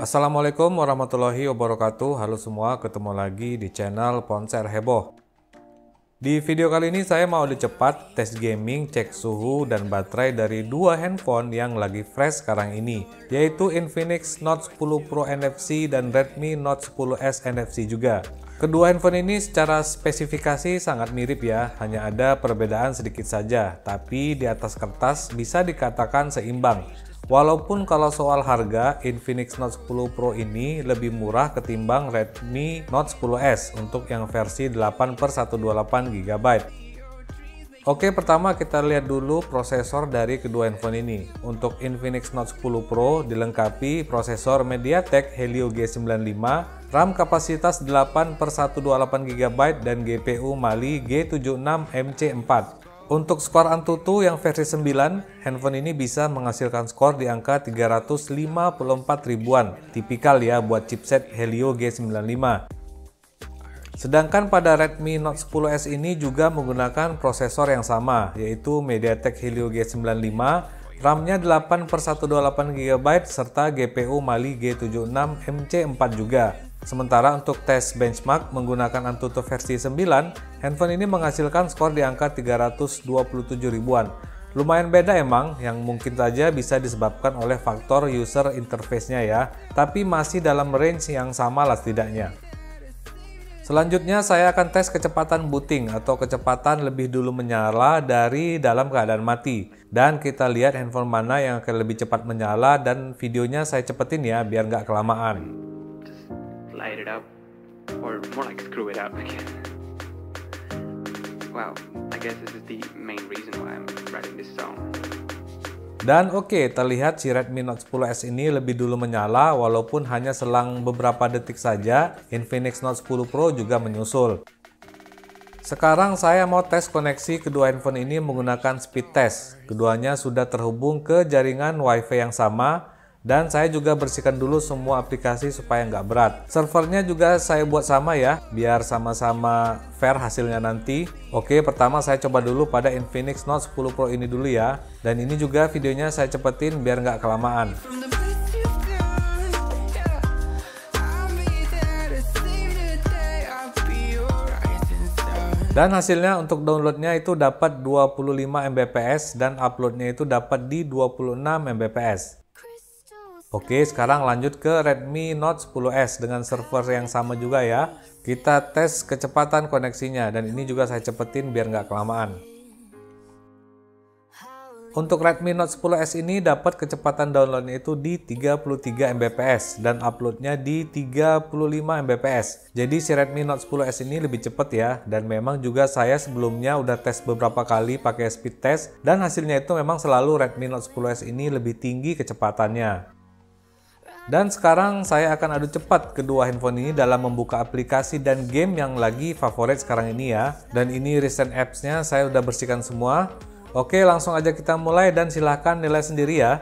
Assalamualaikum warahmatullahi wabarakatuh. Halo semua, ketemu lagi di channel Ponsel Heboh. Di video kali ini saya mau cepat tes gaming, cek suhu dan baterai dari dua handphone yang lagi fresh sekarang ini, yaitu Infinix Note 10 Pro NFC dan Redmi Note 10S NFC juga. Kedua handphone ini secara spesifikasi sangat mirip ya, hanya ada perbedaan sedikit saja, tapi di atas kertas bisa dikatakan seimbang. Walaupun kalau soal harga, Infinix Note 10 Pro ini lebih murah ketimbang Redmi Note 10S untuk yang versi 8/128 GB. Oke, pertama kita lihat dulu prosesor dari kedua handphone ini. Untuk Infinix Note 10 Pro dilengkapi prosesor MediaTek Helio G95, RAM kapasitas 8/128 GB dan GPU Mali G76MC4. Untuk skor Antutu yang versi 9, handphone ini bisa menghasilkan skor di angka 354 ribuan, tipikal ya buat chipset Helio G95. Sedangkan pada Redmi Note 10S ini juga menggunakan prosesor yang sama, yaitu MediaTek Helio G95, RAM-nya 8/128 GB serta GPU Mali G76MC4 juga. Sementara untuk tes benchmark menggunakan Antutu versi 9, handphone ini menghasilkan skor di angka 327 ribuan. Lumayan beda emang, yang mungkin saja bisa disebabkan oleh faktor user interface-nya ya, tapi masih dalam range yang sama lah setidaknya. Selanjutnya saya akan tes kecepatan booting atau kecepatan lebih dulu menyala dari dalam keadaan mati. Dan kita lihat handphone mana yang akan lebih cepat menyala, dan videonya saya cepetin ya biar nggak kelamaan. Light it up, or more like screw it up again. Wow, I guess this is the main reason why I'm writing this song. Dan oke, terlihat si Redmi Note 10S ini lebih dulu menyala, walaupun hanya selang beberapa detik saja. Infinix Note 10 Pro juga menyusul. Sekarang saya mau tes koneksi kedua handphone ini menggunakan speed test. Keduanya sudah terhubung ke jaringan WiFi yang sama. Dan saya juga bersihkan dulu semua aplikasi supaya nggak berat. Servernya juga saya buat sama ya, biar sama-sama fair hasilnya nanti. Oke, pertama saya coba dulu pada Infinix Note 10 Pro ini dulu ya. Dan ini juga videonya saya cepetin biar nggak kelamaan. Dan hasilnya untuk downloadnya itu dapat 25 Mbps dan uploadnya itu dapat di 26 Mbps. Oke, sekarang lanjut ke Redmi Note 10S dengan server yang sama juga ya. Kita tes kecepatan koneksinya, dan ini juga saya cepetin biar nggak kelamaan. Untuk Redmi Note 10S ini dapat kecepatan downloadnya itu di 33 Mbps dan uploadnya di 35 Mbps. Jadi si Redmi Note 10S ini lebih cepat ya, dan memang juga saya sebelumnya udah tes beberapa kali pakai speed test, dan hasilnya itu memang selalu Redmi Note 10S ini lebih tinggi kecepatannya. Dan sekarang saya akan adu cepat kedua handphone ini dalam membuka aplikasi dan game yang lagi favorit sekarang ini ya. Dan ini recent apps-nya saya udah bersihkan semua. Oke, langsung aja kita mulai dan silahkan nilai sendiri ya.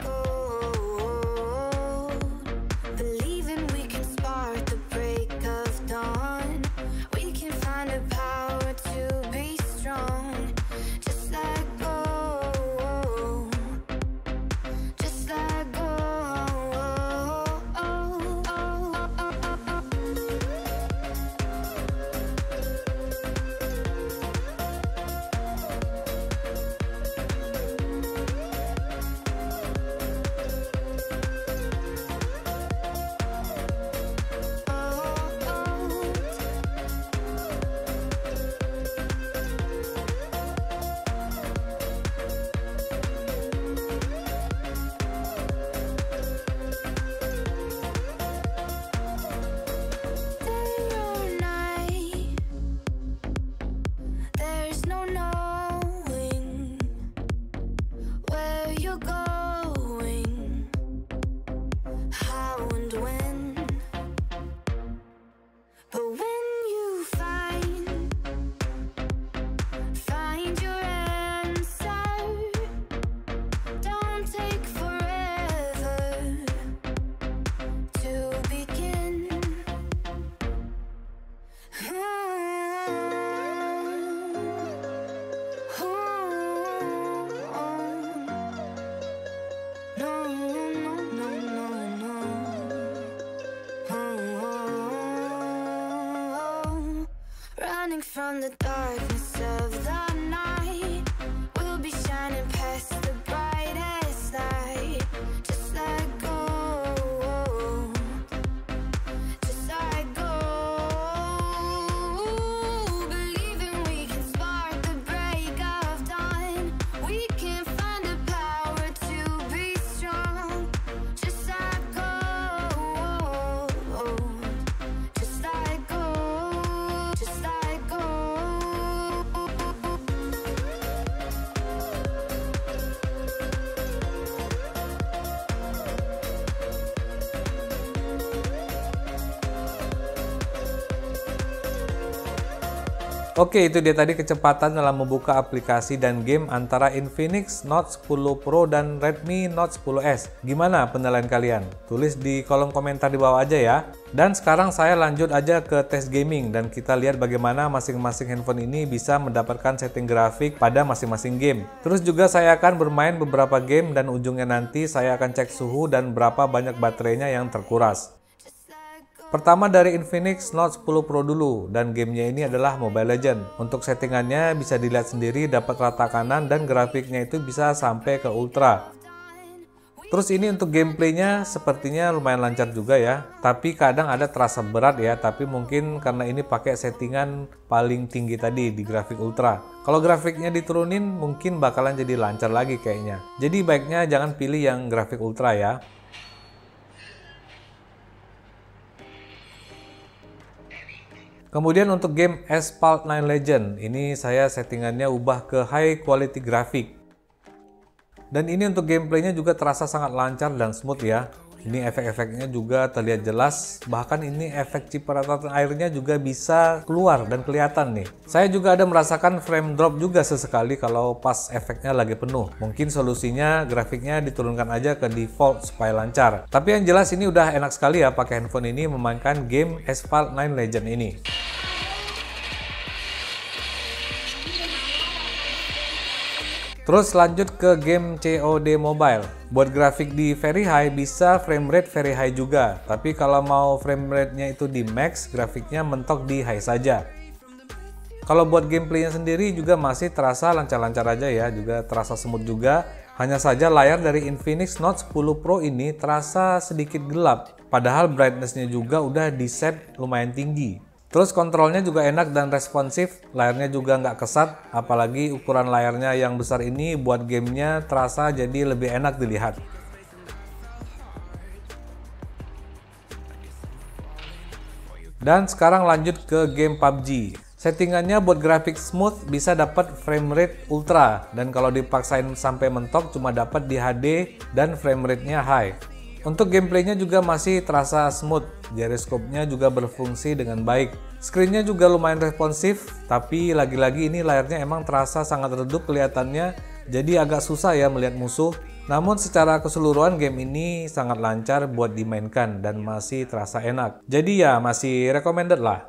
drink from the darkness of the night. We'll be shining past the brightest light. Just let go, just let go. Believing we can spark the break of dawn. We can find the power to be strong. Just let go, just let go, just let go. Oke, itu dia tadi kecepatan dalam membuka aplikasi dan game antara Infinix Note 10 Pro dan Redmi Note 10S. Gimana penilaian kalian? Tulis di kolom komentar di bawah aja ya. Dan sekarang saya lanjut aja ke tes gaming dan kita lihat bagaimana masing-masing handphone ini bisa mendapatkan setting grafik pada masing-masing game. Terus juga saya akan bermain beberapa game dan ujungnya nanti saya akan cek suhu dan berapa banyak baterainya yang terkuras. Pertama dari Infinix Note 10 Pro dulu, dan gamenya ini adalah Mobile Legends. Untuk settingannya bisa dilihat sendiri, dapat rata kanan dan grafiknya itu bisa sampai ke ultra. Terus ini untuk gameplaynya sepertinya lumayan lancar juga ya, tapi kadang ada terasa berat ya, tapi mungkin karena ini pakai settingan paling tinggi tadi di grafik ultra. Kalau grafiknya diturunin mungkin bakalan jadi lancar lagi kayaknya. Jadi baiknya jangan pilih yang grafik ultra ya. Kemudian untuk game Asphalt 9 Legend, ini saya settingannya ubah ke high quality grafik. Dan ini untuk gameplaynya juga terasa sangat lancar dan smooth ya. Ini efek-efeknya juga terlihat jelas, bahkan ini efek cipratan airnya juga bisa keluar dan kelihatan nih. Saya juga ada merasakan frame drop juga sesekali kalau pas efeknya lagi penuh. Mungkin solusinya grafiknya diturunkan aja ke default supaya lancar. Tapi yang jelas ini udah enak sekali ya pakai handphone ini memainkan game Asphalt 9 Legend ini. Terus lanjut ke game COD Mobile. Buat grafik di very high bisa frame rate very high juga. Tapi kalau mau frame rate-nya itu di max, grafiknya mentok di high saja. Kalau buat gameplaynya sendiri juga masih terasa lancar-lancar aja ya, juga terasa smooth juga. Hanya saja layar dari Infinix Note 10 Pro ini terasa sedikit gelap. Padahal brightness-nya juga udah di set lumayan tinggi. Terus kontrolnya juga enak dan responsif, layarnya juga nggak kesat, apalagi ukuran layarnya yang besar ini buat gamenya terasa jadi lebih enak dilihat. Dan sekarang lanjut ke game PUBG. Settingannya buat grafik smooth bisa dapat frame rate ultra, dan kalau dipaksain sampai mentok cuma dapat di HD dan frame rate-nya high. Untuk gameplaynya juga masih terasa smooth, gyroscope-nya juga berfungsi dengan baik. Screen-nya juga lumayan responsif, tapi lagi-lagi ini layarnya emang terasa sangat redup kelihatannya, jadi agak susah ya melihat musuh. Namun secara keseluruhan game ini sangat lancar buat dimainkan dan masih terasa enak. Jadi ya masih recommended lah.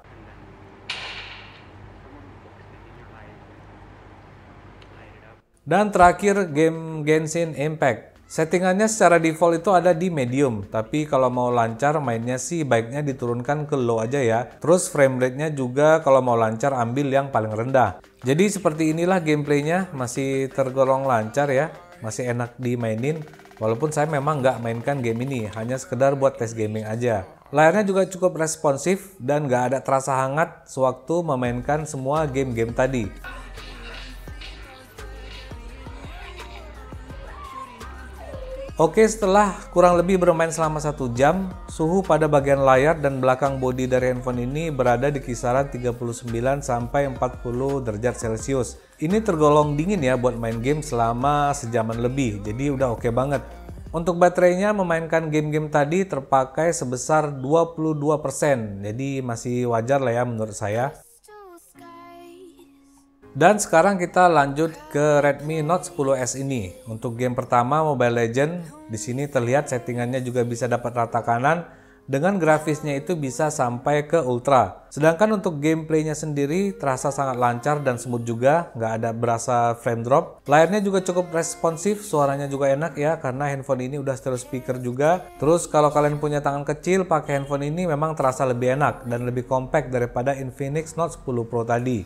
Dan terakhir game Genshin Impact. Settingannya secara default itu ada di medium, tapi kalau mau lancar mainnya sih baiknya diturunkan ke low aja ya. Terus frame rate-nya juga kalau mau lancar ambil yang paling rendah. Jadi seperti inilah gameplaynya, masih tergolong lancar ya, masih enak dimainin. Walaupun saya memang nggak mainkan game ini, hanya sekedar buat tes gaming aja. Layarnya juga cukup responsif dan nggak ada terasa hangat sewaktu memainkan semua game-game tadi. Oke, setelah kurang lebih bermain selama 1 jam, suhu pada bagian layar dan belakang bodi dari handphone ini berada di kisaran 39 sampai 40 derajat Celcius. Ini tergolong dingin ya buat main game selama sejaman lebih, jadi udah oke banget. Untuk baterainya memainkan game-game tadi terpakai sebesar 22%, jadi masih wajar lah ya menurut saya. Dan sekarang kita lanjut ke Redmi Note 10S ini. Untuk game pertama Mobile Legends, di sini terlihat settingannya juga bisa dapat rata kanan dengan grafisnya itu bisa sampai ke ultra. Sedangkan untuk gameplaynya sendiri terasa sangat lancar dan smooth juga, nggak ada berasa frame drop. Layarnya juga cukup responsif, suaranya juga enak ya karena handphone ini udah stereo speaker juga. Terus kalau kalian punya tangan kecil pakai handphone ini memang terasa lebih enak dan lebih compact daripada Infinix Note 10 Pro tadi.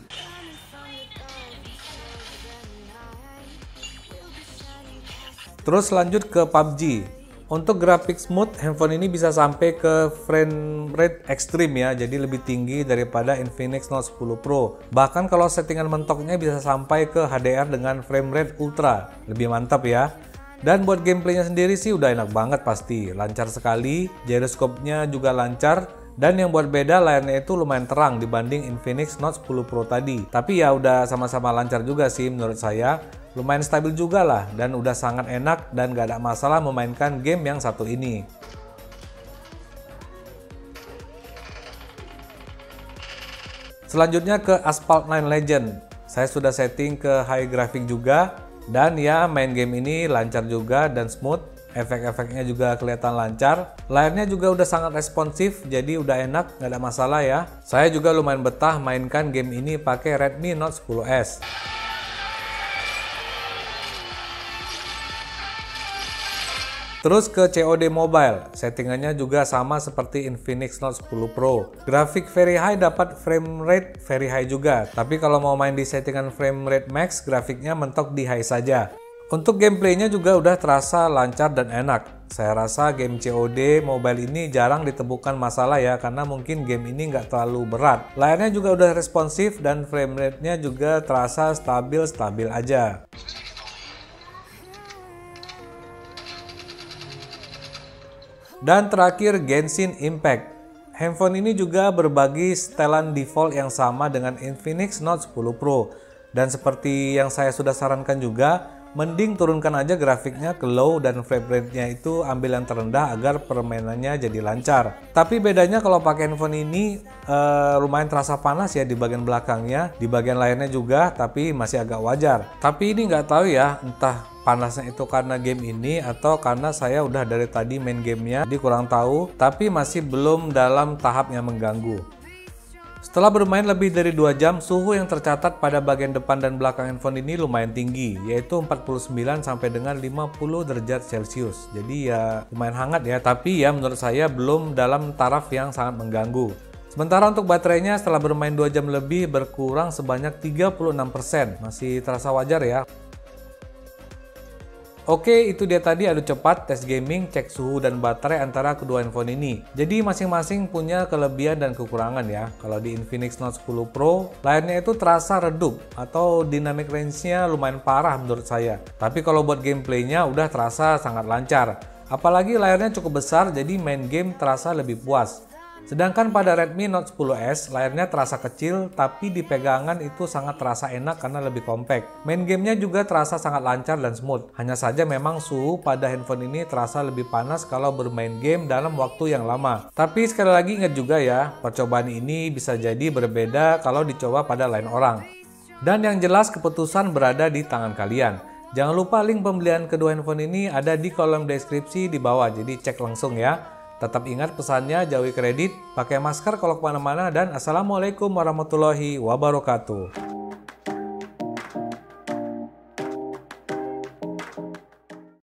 Terus lanjut ke PUBG. Untuk grafik smooth, handphone ini bisa sampai ke frame rate ekstrim ya, jadi lebih tinggi daripada Infinix Note 10 Pro. Bahkan kalau settingan mentoknya bisa sampai ke HDR dengan frame rate ultra, lebih mantap ya. Dan buat gameplaynya sendiri sih udah enak banget pasti, lancar sekali, gyroscope-nya juga lancar. Dan yang buat beda layarnya itu lumayan terang dibanding Infinix Note 10 Pro tadi. Tapi ya udah sama-sama lancar juga sih menurut saya. Lumayan stabil juga lah dan udah sangat enak dan gak ada masalah memainkan game yang satu ini. Selanjutnya ke Asphalt 9 Legend. Saya sudah setting ke high graphic juga dan ya main game ini lancar juga dan smooth. Efek-efeknya juga kelihatan lancar. Layarnya juga udah sangat responsif, jadi udah enak, gak ada masalah ya. Saya juga lumayan betah mainkan game ini pakai Redmi Note 10s. Terus ke COD Mobile, settingannya juga sama seperti Infinix Note 10 Pro. Grafik very high dapat frame rate very high juga, tapi kalau mau main di settingan frame rate max, grafiknya mentok di high saja. Untuk gameplaynya juga udah terasa lancar dan enak. Saya rasa game COD Mobile ini jarang ditemukan masalah ya, karena mungkin game ini nggak terlalu berat. Layarnya juga udah responsif dan frame rate-nya juga terasa stabil-stabil aja. Dan terakhir Genshin Impact. Handphone ini juga berbagi setelan default yang sama dengan Infinix Note 10 Pro. Dan seperti yang saya sudah sarankan juga, mending turunkan aja grafiknya ke low dan frame rate-nya itu ambil yang terendah agar permainannya jadi lancar. Tapi bedanya kalau pakai handphone ini lumayan terasa panas ya di bagian belakangnya, di bagian layarnya juga, tapi masih agak wajar. Tapi ini nggak tahu ya, entah panasnya itu karena game ini atau karena saya udah dari tadi main gamenya, jadi kurang tahu, tapi masih belum dalam tahap yang mengganggu. Setelah bermain lebih dari 2 jam, suhu yang tercatat pada bagian depan dan belakang handphone ini lumayan tinggi, yaitu 49 sampai dengan 50 derajat Celcius. Jadi ya lumayan hangat ya, tapi ya menurut saya belum dalam taraf yang sangat mengganggu. Sementara untuk baterainya setelah bermain 2 jam lebih berkurang sebanyak 36%, masih terasa wajar ya. Oke, itu dia tadi adu cepat tes gaming, cek suhu dan baterai antara kedua handphone ini. Jadi masing-masing punya kelebihan dan kekurangan ya. Kalau di Infinix Note 10 Pro, layarnya itu terasa redup atau dynamic range-nya lumayan parah menurut saya. Tapi kalau buat gameplaynya udah terasa sangat lancar. Apalagi layarnya cukup besar, jadi main game terasa lebih puas. Sedangkan pada Redmi Note 10s, layarnya terasa kecil, tapi di pegangan itu sangat terasa enak karena lebih compact. Main gamenya juga terasa sangat lancar dan smooth. Hanya saja memang suhu pada handphone ini terasa lebih panas kalau bermain game dalam waktu yang lama. Tapi sekali lagi ingat juga ya, percobaan ini bisa jadi berbeda kalau dicoba pada lain orang. Dan yang jelas keputusan berada di tangan kalian. Jangan lupa link pembelian kedua handphone ini ada di kolom deskripsi di bawah, jadi cek langsung ya. Tetap ingat pesannya, jauhi kredit, pakai masker kalau kemana-mana, dan assalamualaikum warahmatullahi wabarakatuh.